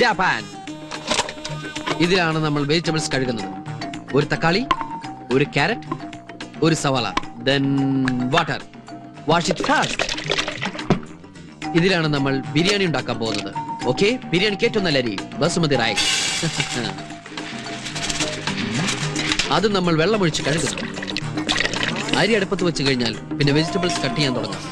Japan. ഇതിലാണ് നമ്മൾ vegetables കഴുകുന്നത്. ഒരു തക്കാളി, ഒരു ക്യാരറ്റ്, ഒരു സവാള, then water. Wash it fast. ഇതിലാണ് നമ്മൾ ബിരിയാണി ഉണ്ടാക്കാൻ പോകുന്നത്. ഓക്കെ, ബിരിയാണിക്ക് ഏറ്റവും നല്ല അരി ബസുമതി റൈസ്. അത് നമ്മൾ വെള്ളമൊഴിച്ച് കഴുകുന്നു. അരി അടുപ്പത്ത് വെച്ച് കഴിഞ്ഞാൽ പിന്നെ വെജിറ്റബിൾസ് കട്ട് ചെയ്യാൻ തുടങ്ങാം.